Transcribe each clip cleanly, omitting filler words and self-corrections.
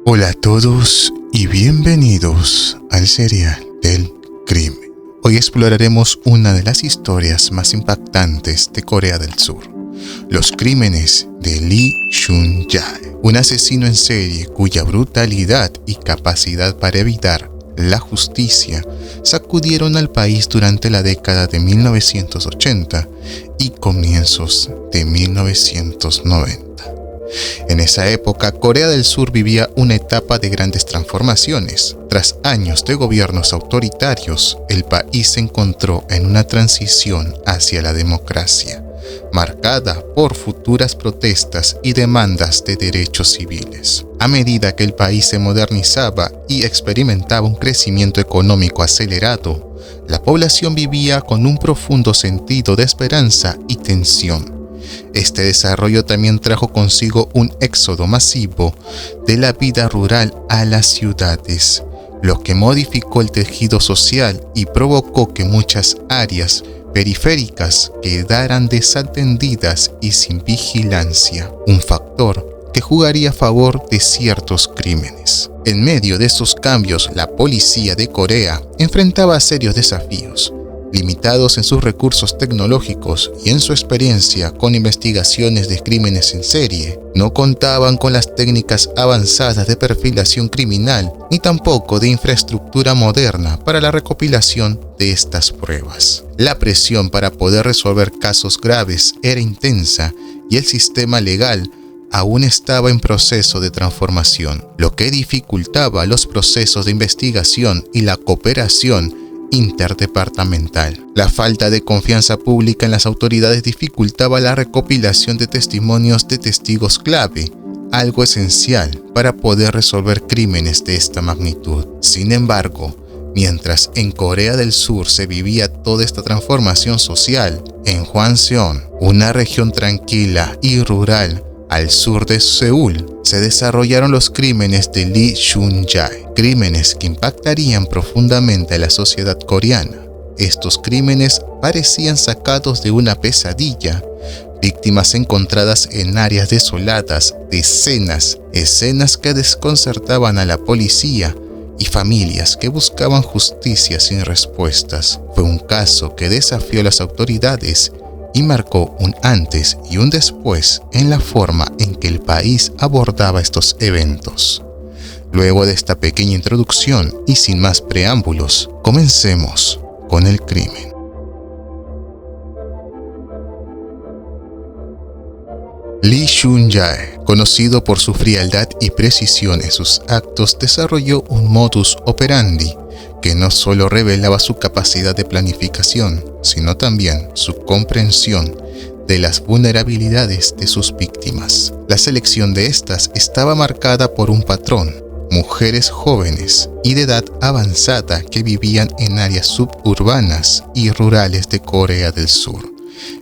Hola a todos y bienvenidos al serial del crimen. Hoy exploraremos una de las historias más impactantes de Corea del Sur, los crímenes de Lee Chun-jae, un asesino en serie cuya brutalidad y capacidad para evitar la justicia sacudieron al país durante la década de 1980 y comienzos de 1990. En esa época, Corea del Sur vivía una etapa de grandes transformaciones. Tras años de gobiernos autoritarios, el país se encontró en una transición hacia la democracia, marcada por futuras protestas y demandas de derechos civiles. A medida que el país se modernizaba y experimentaba un crecimiento económico acelerado, la población vivía con un profundo sentido de esperanza y tensión. Este desarrollo también trajo consigo un éxodo masivo de la vida rural a las ciudades, lo que modificó el tejido social y provocó que muchas áreas periféricas quedaran desatendidas y sin vigilancia, un factor que jugaría a favor de ciertos crímenes. En medio de estos cambios, la policía de Corea enfrentaba serios desafíos. Limitados en sus recursos tecnológicos y en su experiencia con investigaciones de crímenes en serie, no contaban con las técnicas avanzadas de perfilación criminal ni tampoco de infraestructura moderna para la recopilación de estas pruebas. La presión para poder resolver casos graves era intensa y el sistema legal aún estaba en proceso de transformación, lo que dificultaba los procesos de investigación y la cooperación interdepartamental. La falta de confianza pública en las autoridades dificultaba la recopilación de testimonios de testigos clave, algo esencial para poder resolver crímenes de esta magnitud. Sin embargo, mientras en Corea del Sur se vivía toda esta transformación social, en Hwangseong, una región tranquila y rural al sur de Seúl, se desarrollaron los crímenes de Lee Chun-jae, crímenes que impactarían profundamente a la sociedad coreana. Estos crímenes parecían sacados de una pesadilla, víctimas encontradas en áreas desoladas, escenas que desconcertaban a la policía y familias que buscaban justicia sin respuestas. Fue un caso que desafió a las autoridades y marcó un antes y un después en la forma en que el país abordaba estos eventos. Luego de esta pequeña introducción y sin más preámbulos, comencemos con el crimen. Lee Chun-jae, conocido por su frialdad y precisión en sus actos, desarrolló un modus operandi que no solo revelaba su capacidad de planificación, sino también su comprensión de las vulnerabilidades de sus víctimas. La selección de estas estaba marcada por un patrón: mujeres jóvenes y de edad avanzada que vivían en áreas suburbanas y rurales de Corea del Sur,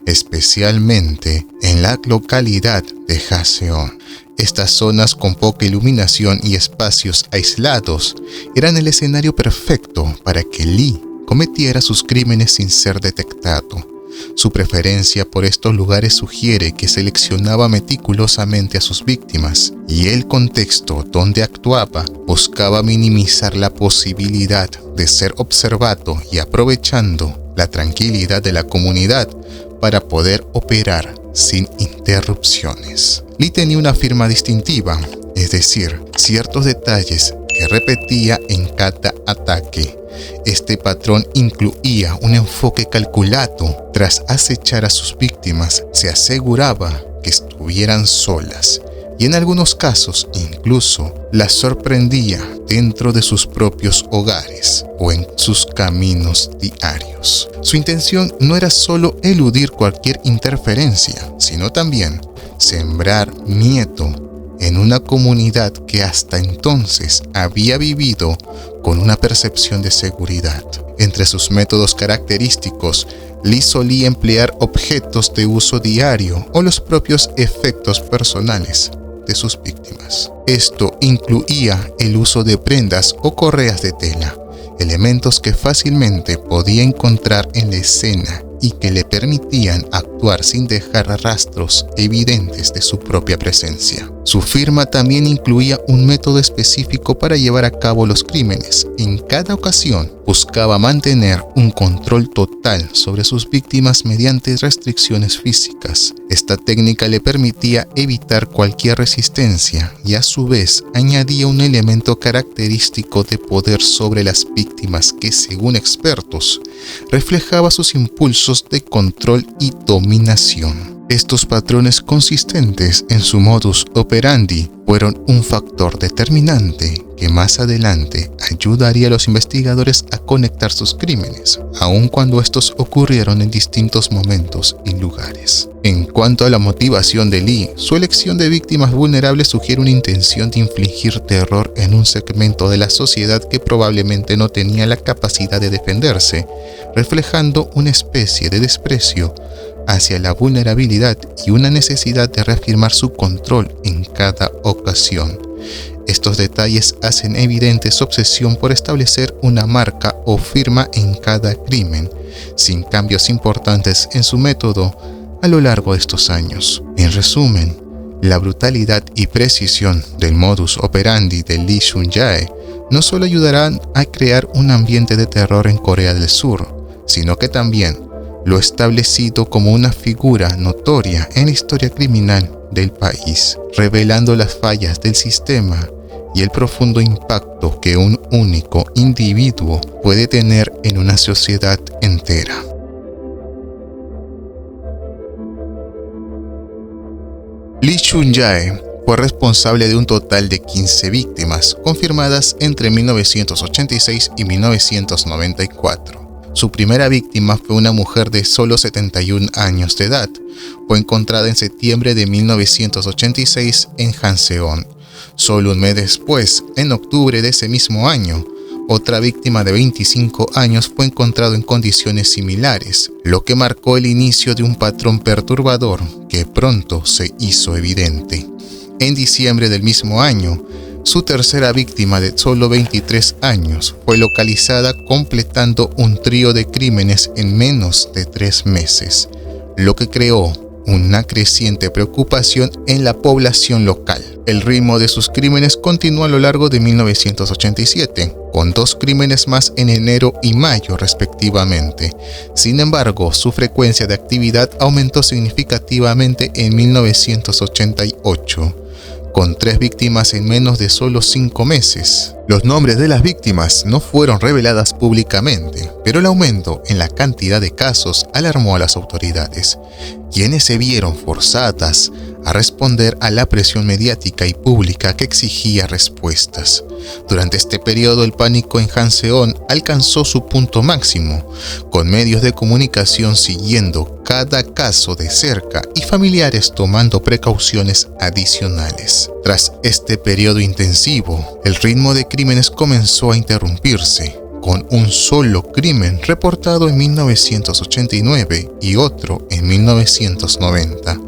especialmente en la localidad de Haseon. Estas zonas con poca iluminación y espacios aislados eran el escenario perfecto para que Lee cometiera sus crímenes sin ser detectado. Su preferencia por estos lugares sugiere que seleccionaba meticulosamente a sus víctimas, y el contexto donde actuaba buscaba minimizar la posibilidad de ser observado y aprovechando la tranquilidad de la comunidad para poder operar sin interrupciones. Lee tenía una firma distintiva, es decir, ciertos detalles que repetía en cada ataque. Este patrón incluía un enfoque calculado. Tras acechar a sus víctimas, se aseguraba que estuvieran solas y en algunos casos incluso las sorprendía dentro de sus propios hogares o en sus caminos diarios. Su intención no era solo eludir cualquier interferencia, sino también sembrar miedo en una comunidad que hasta entonces había vivido con una percepción de seguridad. Entre sus métodos característicos, Lee solía emplear objetos de uso diario o los propios efectos personales de sus víctimas. Esto incluía el uso de prendas o correas de tela, elementos que fácilmente podía encontrar en la escena y que le permitían actuar actuar sin dejar rastros evidentes de su propia presencia. Su firma también incluía un método específico para llevar a cabo los crímenes. En cada ocasión, buscaba mantener un control total sobre sus víctimas mediante restricciones físicas. Esta técnica le permitía evitar cualquier resistencia y a su vez añadía un elemento característico de poder sobre las víctimas que, según expertos, reflejaba sus impulsos de control y dominación. Estos patrones consistentes en su modus operandi fueron un factor determinante que más adelante ayudaría a los investigadores a conectar sus crímenes, aun cuando estos ocurrieron en distintos momentos y lugares. En cuanto a la motivación de Lee, su elección de víctimas vulnerables sugiere una intención de infligir terror en un segmento de la sociedad que probablemente no tenía la capacidad de defenderse, reflejando una especie de desprecio hacia la vulnerabilidad y una necesidad de reafirmar su control en cada ocasión. Estos detalles hacen evidente su obsesión por establecer una marca o firma en cada crimen, sin cambios importantes en su método a lo largo de estos años. En resumen, la brutalidad y precisión del modus operandi de Lee Chun-jae no solo ayudarán a crear un ambiente de terror en Corea del Sur, sino que también lo ha establecido como una figura notoria en la historia criminal del país, revelando las fallas del sistema y el profundo impacto que un único individuo puede tener en una sociedad entera. Lee Chun-jae fue responsable de un total de 15 víctimas confirmadas entre 1986 y 1994. Su primera víctima fue una mujer de solo 71 años de edad. Fue encontrada en septiembre de 1986 en Hanseon. Solo un mes después, en octubre de ese mismo año, otra víctima de 25 años fue encontrada en condiciones similares, lo que marcó el inicio de un patrón perturbador que pronto se hizo evidente. En diciembre del mismo año, su tercera víctima de solo 23 años fue localizada completando un trío de crímenes en menos de 3 meses, lo que creó una creciente preocupación en la población local. El ritmo de sus crímenes continuó a lo largo de 1987, con 2 crímenes más en enero y mayo respectivamente. Sin embargo, su frecuencia de actividad aumentó significativamente en 1988. Con 3 víctimas en menos de solo 5 meses. Los nombres de las víctimas no fueron reveladas públicamente, pero el aumento en la cantidad de casos alarmó a las autoridades, quienes se vieron forzadas a responder a la presión mediática y pública que exigía respuestas. Durante este periodo, el pánico en Hanseon alcanzó su punto máximo, con medios de comunicación siguiendo cada caso de cerca y familiares tomando precauciones adicionales. Tras este periodo intensivo, el ritmo de crímenes comenzó a interrumpirse, con un solo crimen reportado en 1989 y otro en 1990.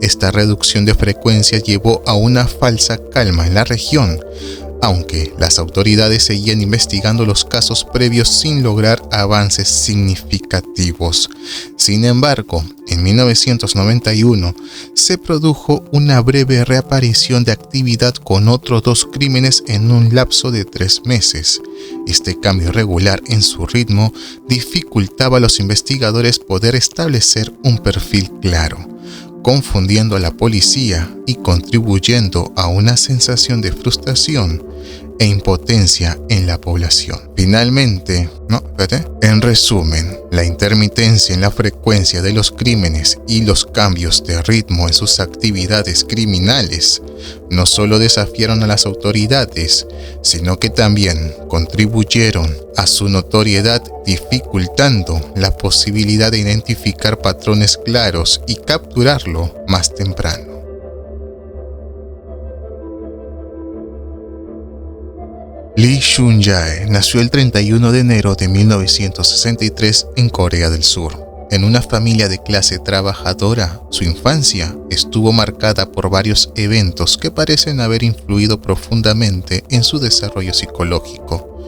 Esta reducción de frecuencia llevó a una falsa calma en la región, aunque las autoridades seguían investigando los casos previos sin lograr avances significativos. Sin embargo, en 1991 se produjo una breve reaparición de actividad con otros 2 crímenes en un lapso de 3 meses. Este cambio irregular en su ritmo dificultaba a los investigadores poder establecer un perfil claro, confundiendo a la policía y contribuyendo a una sensación de frustración e impotencia en la población. Finalmente, en resumen, la intermitencia en la frecuencia de los crímenes y los cambios de ritmo en sus actividades criminales no solo desafiaron a las autoridades, sino que también contribuyeron a su notoriedad, dificultando la posibilidad de identificar patrones claros y capturarlo más temprano. Lee Chun-jae nació el 31 de enero de 1963 en Corea del Sur. En una familia de clase trabajadora, su infancia estuvo marcada por varios eventos que parecen haber influido profundamente en su desarrollo psicológico.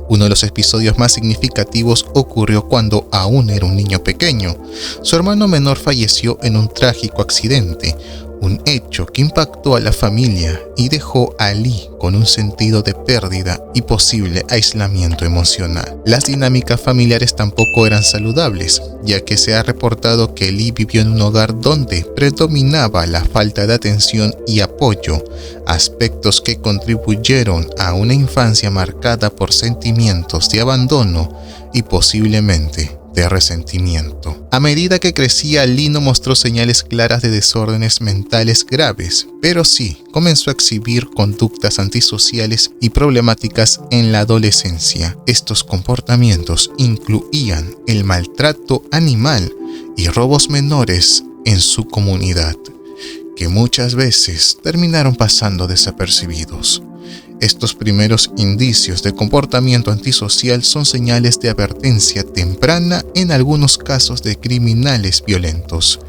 Uno de los episodios más significativos ocurrió cuando aún era un niño pequeño. Su hermano menor falleció en un trágico accidente, un hecho que impactó a la familia y dejó a Lee con un sentido de pérdida y posible aislamiento emocional. Las dinámicas familiares tampoco eran saludables, ya que se ha reportado que Lee vivió en un hogar donde predominaba la falta de atención y apoyo, aspectos que contribuyeron a una infancia marcada por sentimientos de abandono y posiblemente de resentimiento. A medida que crecía, Lee no mostró señales claras de desórdenes mentales graves, pero sí comenzó a exhibir conductas antisociales y problemáticas en la adolescencia. Estos comportamientos incluían el maltrato animal y robos menores en su comunidad, que muchas veces terminaron pasando desapercibidos. Estos primeros indicios de comportamiento antisocial son señales de advertencia temprana en algunos casos de criminales violentos,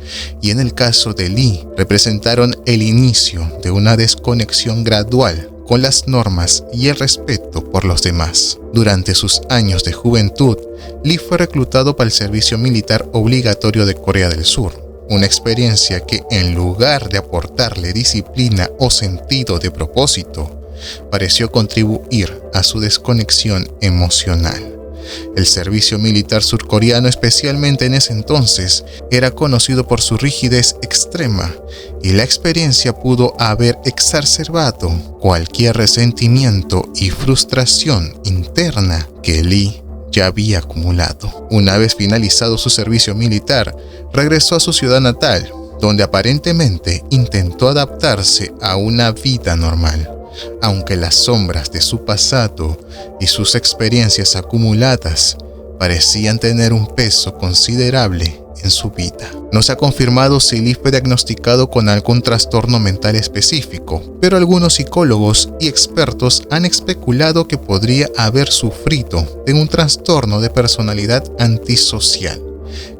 y en el caso de Lee representaron el inicio de una desconexión gradual con las normas y el respeto por los demás. Durante sus años de juventud, Lee fue reclutado para el servicio militar obligatorio de Corea del Sur, una experiencia que, en lugar de aportarle disciplina o sentido de propósito, pareció contribuir a su desconexión emocional. El servicio militar surcoreano, especialmente en ese entonces, era conocido por su rigidez extrema, y la experiencia pudo haber exacerbado cualquier resentimiento y frustración interna que Lee ya había acumulado. Una vez finalizado su servicio militar, regresó a su ciudad natal, donde aparentemente intentó adaptarse a una vida normal. Aunque las sombras de su pasado y sus experiencias acumuladas parecían tener un peso considerable en su vida. No se ha confirmado si Lee fue diagnosticado con algún trastorno mental específico, pero algunos psicólogos y expertos han especulado que podría haber sufrido de un trastorno de personalidad antisocial,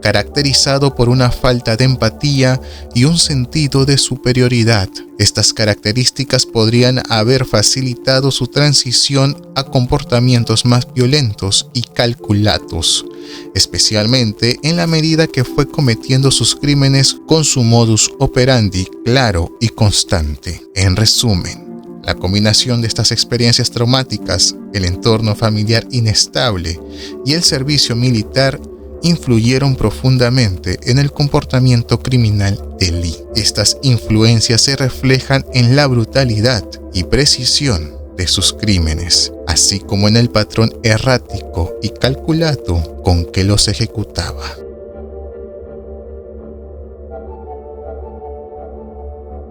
caracterizado por una falta de empatía y un sentido de superioridad. Estas características podrían haber facilitado su transición a comportamientos más violentos y calculados, especialmente en la medida que fue cometiendo sus crímenes con su modus operandi claro y constante. En resumen, la combinación de estas experiencias traumáticas, el entorno familiar inestable y el servicio militar influyeron profundamente en el comportamiento criminal de Lee. Estas influencias se reflejan en la brutalidad y precisión de sus crímenes, así como en el patrón errático y calculado con que los ejecutaba.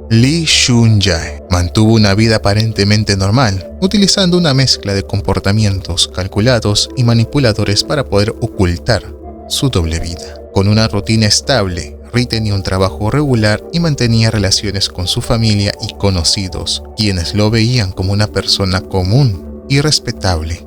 Lee Shun-jae mantuvo una vida aparentemente normal, utilizando una mezcla de comportamientos calculados y manipuladores para poder ocultar su doble vida. Con una rutina estable, Lee tenía un trabajo regular y mantenía relaciones con su familia y conocidos, quienes lo veían como una persona común y respetable.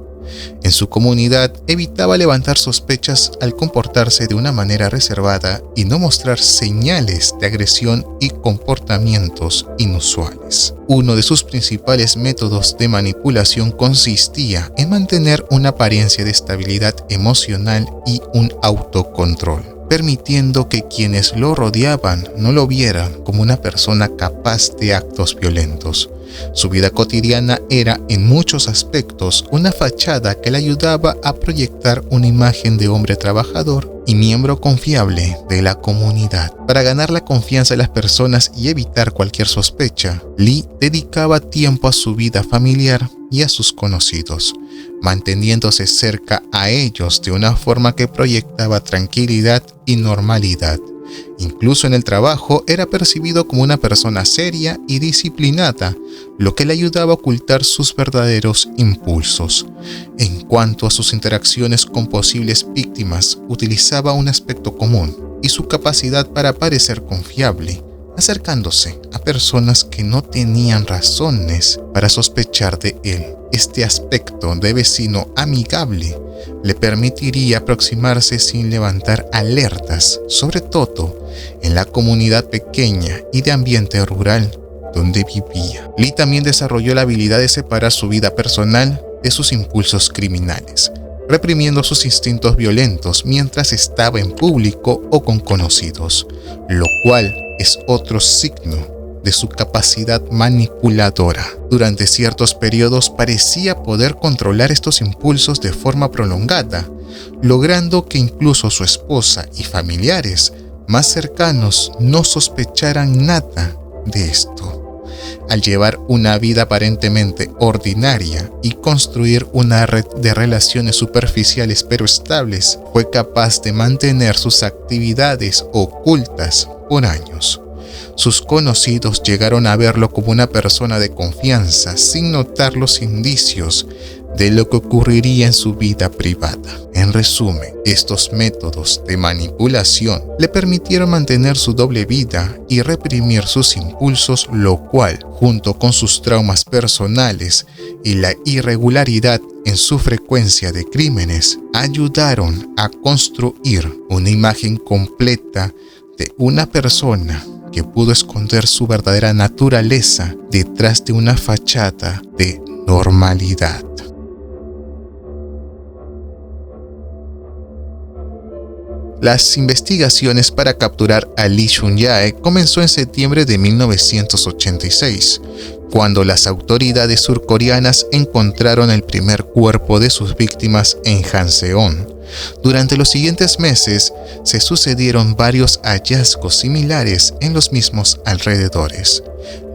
En su comunidad evitaba levantar sospechas al comportarse de una manera reservada y no mostrar señales de agresión y comportamientos inusuales. Uno de sus principales métodos de manipulación consistía en mantener una apariencia de estabilidad emocional y un autocontrol, permitiendo que quienes lo rodeaban no lo vieran como una persona capaz de actos violentos. Su vida cotidiana era, en muchos aspectos, una fachada que le ayudaba a proyectar una imagen de hombre trabajador y miembro confiable de la comunidad. Para ganar la confianza de las personas y evitar cualquier sospecha, Lee dedicaba tiempo a su vida familiar y a sus conocidos, manteniéndose cerca a ellos de una forma que proyectaba tranquilidad y normalidad. Incluso en el trabajo era percibido como una persona seria y disciplinada, lo que le ayudaba a ocultar sus verdaderos impulsos. En cuanto a sus interacciones con posibles víctimas, utilizaba un aspecto común y su capacidad para parecer confiable, acercándose a personas que no tenían razones para sospechar de él. Este aspecto de vecino amigable le permitiría aproximarse sin levantar alertas, sobre todo en la comunidad pequeña y de ambiente rural donde vivía. Lee también desarrolló la habilidad de separar su vida personal de sus impulsos criminales, reprimiendo sus instintos violentos mientras estaba en público o con conocidos, lo cual es otro signo de su capacidad manipuladora. Durante ciertos periodos parecía poder controlar estos impulsos de forma prolongada, logrando que incluso su esposa y familiares más cercanos no sospecharan nada de esto. Al llevar una vida aparentemente ordinaria y construir una red de relaciones superficiales pero estables, fue capaz de mantener sus actividades ocultas por años. Sus conocidos llegaron a verlo como una persona de confianza sin notar los indicios de lo que ocurriría en su vida privada. En resumen, estos métodos de manipulación le permitieron mantener su doble vida y reprimir sus impulsos, lo cual, junto con sus traumas personales y la irregularidad en su frecuencia de crímenes, ayudaron a construir una imagen completa de una persona que pudo esconder su verdadera naturaleza detrás de una fachada de normalidad. Las investigaciones para capturar a Lee Chun-jae comenzó en septiembre de 1986, cuando las autoridades surcoreanas encontraron el primer cuerpo de sus víctimas en Hanseon. Durante los siguientes meses se sucedieron varios hallazgos similares en los mismos alrededores,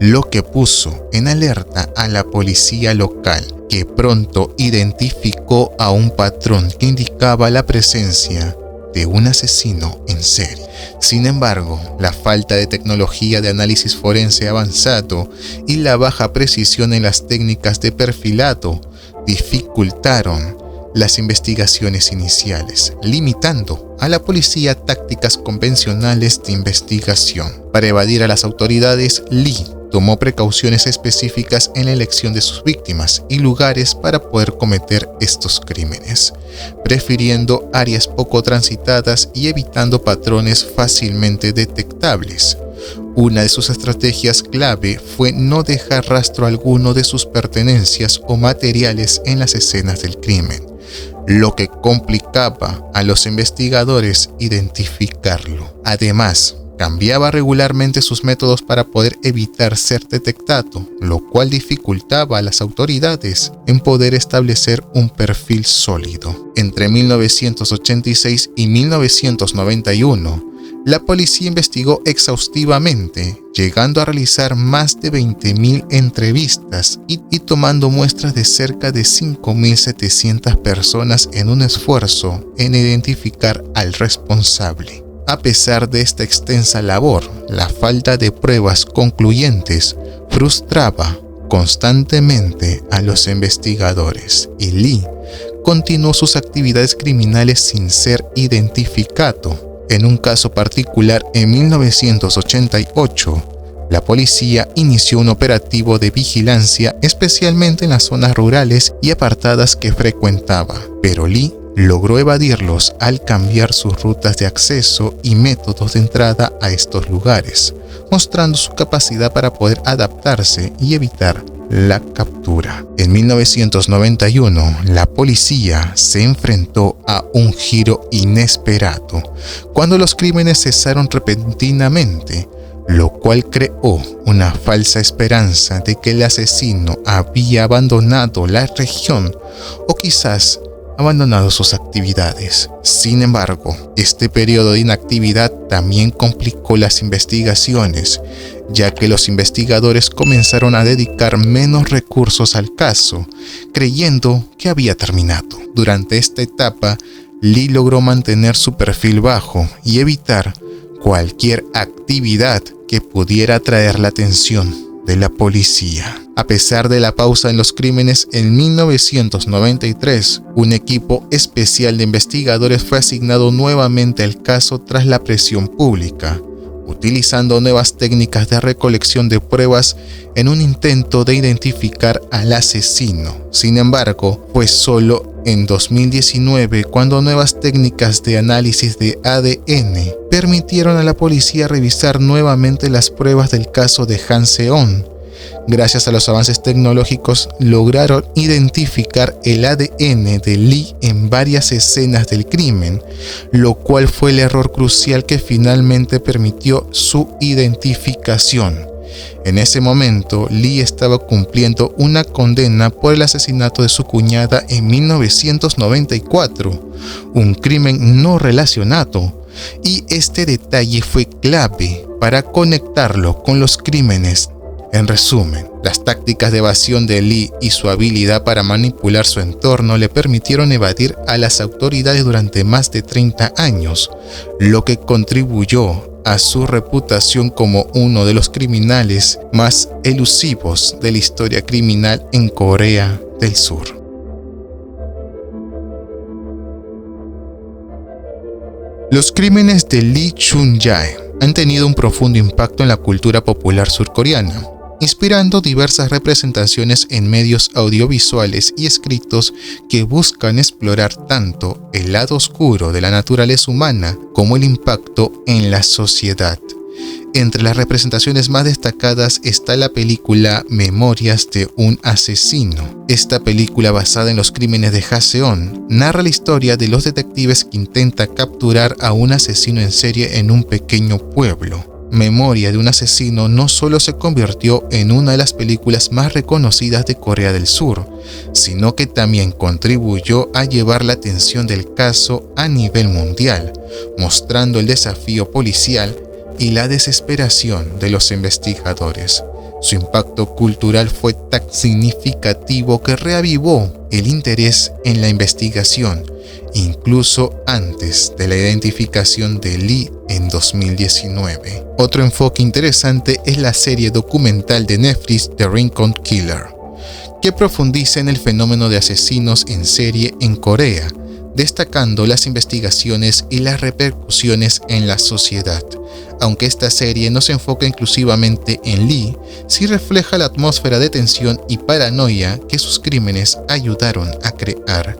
lo que puso en alerta a la policía local, que pronto identificó a un patrón que indicaba la presencia de un asesino en serie. Sin embargo, la falta de tecnología de análisis forense avanzado y la baja precisión en las técnicas de perfilado dificultaron las investigaciones iniciales, limitando a la policía tácticas convencionales de investigación. Para evadir a las autoridades, Lee tomó precauciones específicas en la elección de sus víctimas y lugares para poder cometer estos crímenes, prefiriendo áreas poco transitadas y evitando patrones fácilmente detectables. Una de sus estrategias clave fue no dejar rastro alguno de sus pertenencias o materiales en las escenas del crimen, lo que complicaba a los investigadores identificarlo. Además, cambiaba regularmente sus métodos para poder evitar ser detectado, lo cual dificultaba a las autoridades en poder establecer un perfil sólido. Entre 1986 y 1991, la policía investigó exhaustivamente, llegando a realizar más de 20.000 entrevistas y tomando muestras de cerca de 5.700 personas en un esfuerzo en identificar al responsable. A pesar de esta extensa labor, la falta de pruebas concluyentes frustraba constantemente a los investigadores y Lee continuó sus actividades criminales sin ser identificado. En un caso particular, en 1988, la policía inició un operativo de vigilancia especialmente en las zonas rurales y apartadas que frecuentaba, pero Lee logró evadirlos al cambiar sus rutas de acceso y métodos de entrada a estos lugares, mostrando su capacidad para poder adaptarse y evitar la captura. En 1991, la policía se enfrentó a un giro inesperado cuando los crímenes cesaron repentinamente, lo cual creó una falsa esperanza de que el asesino había abandonado la región o quizás abandonado sus actividades. Sin embargo, este periodo de inactividad también complicó las investigaciones, ya que los investigadores comenzaron a dedicar menos recursos al caso, creyendo que había terminado. Durante esta etapa, Lee logró mantener su perfil bajo y evitar cualquier actividad que pudiera atraer la atención de la policía. A pesar de la pausa en los crímenes, en 1993, un equipo especial de investigadores fue asignado nuevamente al caso tras la presión pública, utilizando nuevas técnicas de recolección de pruebas en un intento de identificar al asesino. Sin embargo, fue solo en 2019 cuando nuevas técnicas de análisis de ADN permitieron a la policía revisar nuevamente las pruebas del caso de Hanseon Gracias a los avances tecnológicos, lograron identificar el ADN de Lee en varias escenas del crimen, lo cual fue el error crucial que finalmente permitió su identificación. En ese momento, Lee estaba cumpliendo una condena por el asesinato de su cuñada en 1994, un crimen no relacionado, y este detalle fue clave para conectarlo con los crímenes. En resumen, las tácticas de evasión de Lee y su habilidad para manipular su entorno le permitieron evadir a las autoridades durante más de 30 años, lo que contribuyó a su reputación como uno de los criminales más elusivos de la historia criminal en Corea del Sur. Los crímenes de Lee Chun-jae han tenido un profundo impacto en la cultura popular surcoreana, inspirando diversas representaciones en medios audiovisuales y escritos que buscan explorar tanto el lado oscuro de la naturaleza humana como el impacto en la sociedad. Entre las representaciones más destacadas está la película Memorias de un asesino. Esta película, basada en los crímenes de Haseon, narra la historia de los detectives que intentan capturar a un asesino en serie en un pequeño pueblo. Memoria de un asesino no solo se convirtió en una de las películas más reconocidas de Corea del Sur, sino que también contribuyó a llevar la atención del caso a nivel mundial, mostrando el desafío policial y la desesperación de los investigadores. Su impacto cultural fue tan significativo que reavivó el interés en la investigación, incluso antes de la identificación de Lee en 2019. Otro enfoque interesante es la serie documental de Netflix The Rincon Killer, que profundiza en el fenómeno de asesinos en serie en Corea, destacando las investigaciones y las repercusiones en la sociedad. Aunque esta serie no se enfoca exclusivamente en Lee, sí refleja la atmósfera de tensión y paranoia que sus crímenes ayudaron a crear,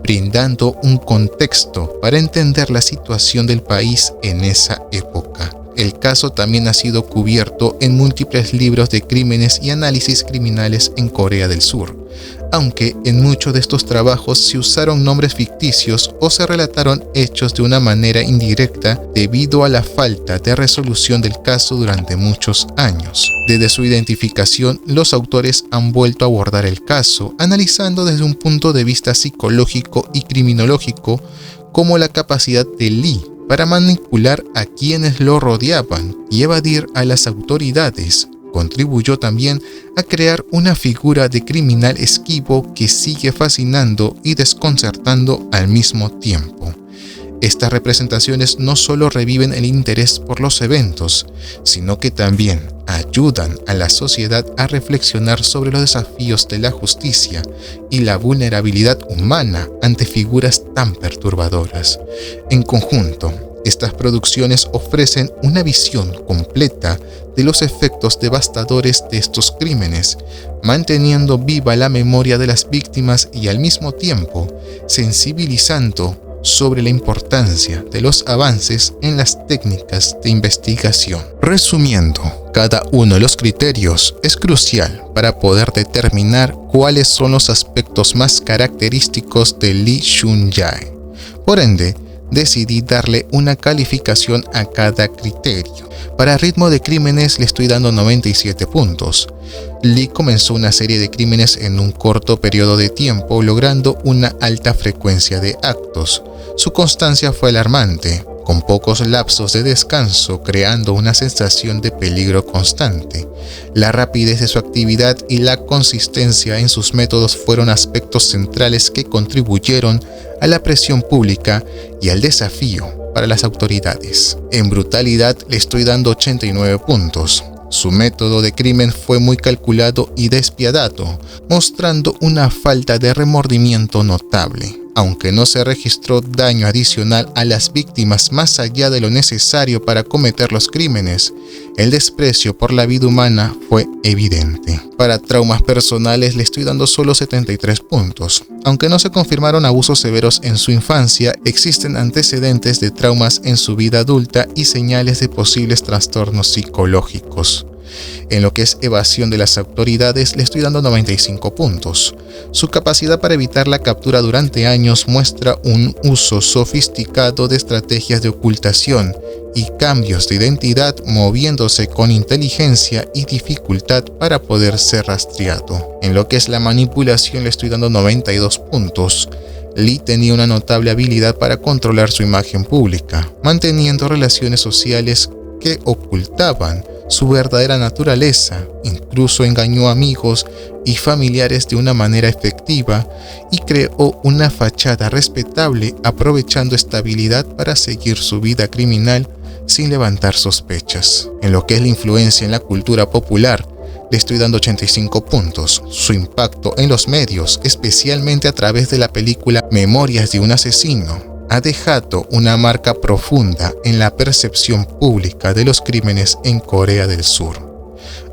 brindando un contexto para entender la situación del país en esa época. El caso también ha sido cubierto en múltiples libros de crímenes y análisis criminales en Corea del Sur, aunque en muchos de estos trabajos se usaron nombres ficticios o se relataron hechos de una manera indirecta debido a la falta de resolución del caso durante muchos años. Desde su identificación, los autores han vuelto a abordar el caso, analizando desde un punto de vista psicológico y criminológico como la capacidad de Lee para manipular a quienes lo rodeaban y evadir a las autoridades. Contribuyó también a crear una figura de criminal esquivo que sigue fascinando y desconcertando al mismo tiempo. Estas representaciones no solo reviven el interés por los eventos, sino que también ayudan a la sociedad a reflexionar sobre los desafíos de la justicia y la vulnerabilidad humana ante figuras tan perturbadoras. En conjunto, estas producciones ofrecen una visión completa de los efectos devastadores de estos crímenes, manteniendo viva la memoria de las víctimas y al mismo tiempo sensibilizando sobre la importancia de los avances en las técnicas de investigación. Resumiendo, cada uno de los criterios es crucial para poder determinar cuáles son los aspectos más característicos de Lee Chun-jae. Por ende, decidí darle una calificación a cada criterio. Para ritmo de crímenes le estoy dando 97 puntos. Lee comenzó una serie de crímenes en un corto periodo de tiempo, logrando una alta frecuencia de actos. Su constancia fue alarmante, con pocos lapsos de descanso, creando una sensación de peligro constante. La rapidez de su actividad y la consistencia en sus métodos fueron aspectos centrales que contribuyeron a la presión pública y al desafío para las autoridades. En brutalidad le estoy dando 89 puntos. Su método de crimen fue muy calculado y despiadado, mostrando una falta de remordimiento notable. Aunque no se registró daño adicional a las víctimas más allá de lo necesario para cometer los crímenes, el desprecio por la vida humana fue evidente. Para traumas personales le estoy dando solo 73 puntos. Aunque no se confirmaron abusos severos en su infancia, existen antecedentes de traumas en su vida adulta y señales de posibles trastornos psicológicos. En lo que es evasión de las autoridades le estoy dando 95 puntos. Su capacidad para evitar la captura durante años muestra un uso sofisticado de estrategias de ocultación y cambios de identidad, moviéndose con inteligencia y dificultad para poder ser rastreado. En lo que es la manipulación le estoy dando 92 puntos. Lee tenía una notable habilidad para controlar su imagen pública, manteniendo relaciones sociales que ocultaban su verdadera naturaleza. Incluso engañó a amigos y familiares de una manera efectiva y creó una fachada respetable, aprovechando esta habilidad para seguir su vida criminal sin levantar sospechas. En lo que es la influencia en la cultura popular, le estoy dando 85 puntos. Su impacto en los medios, especialmente a través de la película Memorias de un asesino, ha dejado una marca profunda en la percepción pública de los crímenes en Corea del Sur.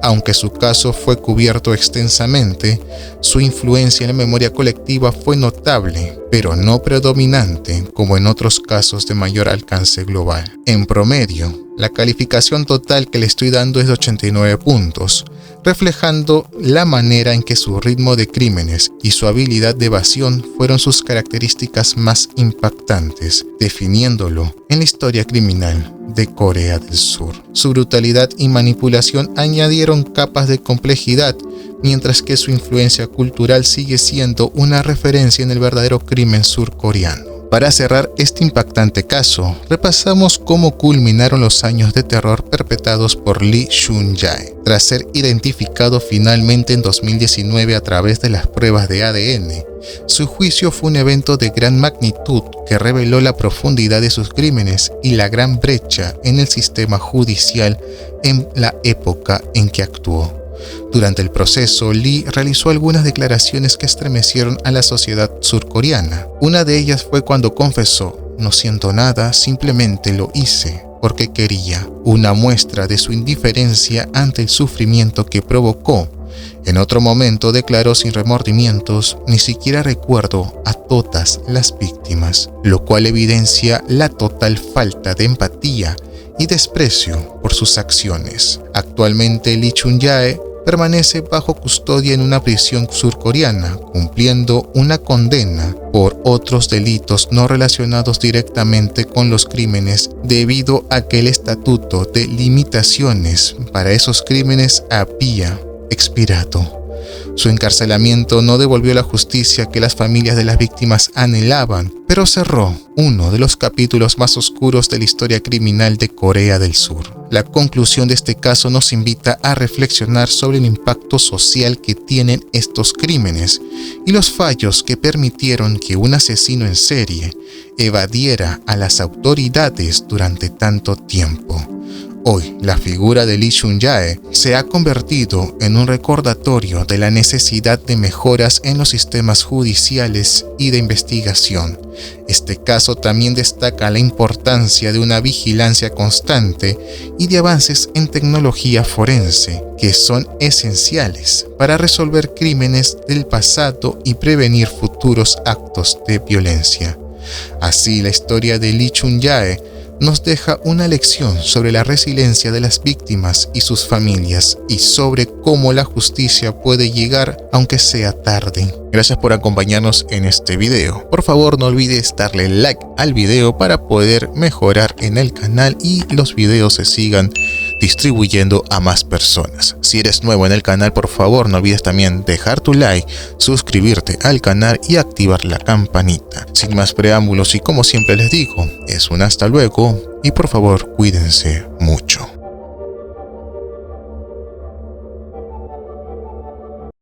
Aunque su caso fue cubierto extensamente, su influencia en la memoria colectiva fue notable, pero no predominante como en otros casos de mayor alcance global. En promedio, la calificación total que le estoy dando es de 89 puntos, reflejando la manera en que su ritmo de crímenes y su habilidad de evasión fueron sus características más impactantes, definiéndolo en la historia criminal de Corea del Sur. Su brutalidad y manipulación añadieron capas de complejidad, mientras que su influencia cultural sigue siendo una referencia en el verdadero crimen surcoreano. Para cerrar este impactante caso, repasamos cómo culminaron los años de terror perpetrados por Lee Chun-jae. Tras ser identificado finalmente en 2019 a través de las pruebas de ADN, su juicio fue un evento de gran magnitud que reveló la profundidad de sus crímenes y la gran brecha en el sistema judicial en la época en que actuó. Durante el proceso, Lee realizó algunas declaraciones que estremecieron a la sociedad surcoreana. Una de ellas fue cuando confesó: "No siento nada, simplemente lo hice porque quería", una muestra de su indiferencia ante el sufrimiento que provocó. En otro momento declaró sin remordimientos: "Ni siquiera recuerdo a todas las víctimas", lo cual evidencia la total falta de empatía y desprecio por sus acciones. Actualmente, Lee Chun-jae permanece bajo custodia en una prisión surcoreana, cumpliendo una condena por otros delitos no relacionados directamente con los crímenes, debido a que el estatuto de limitaciones para esos crímenes había expirado. Su encarcelamiento no devolvió la justicia que las familias de las víctimas anhelaban, pero cerró uno de los capítulos más oscuros de la historia criminal de Corea del Sur. La conclusión de este caso nos invita a reflexionar sobre el impacto social que tienen estos crímenes y los fallos que permitieron que un asesino en serie evadiera a las autoridades durante tanto tiempo. Hoy, la figura de Lee Chun-jae se ha convertido en un recordatorio de la necesidad de mejoras en los sistemas judiciales y de investigación. Este caso también destaca la importancia de una vigilancia constante y de avances en tecnología forense, que son esenciales para resolver crímenes del pasado y prevenir futuros actos de violencia. Así, la historia de Lee Chun-jae nos deja una lección sobre la resiliencia de las víctimas y sus familias, y sobre cómo la justicia puede llegar aunque sea tarde. Gracias por acompañarnos en este video. Por favor, no olvides darle like al video para poder mejorar en el canal y los videos se sigan distribuyendo a más personas. Si eres nuevo en el canal, por favor no olvides también dejar tu like, suscribirte al canal y activar la campanita. Sin más preámbulos y como siempre les digo, es un hasta luego y por favor cuídense mucho.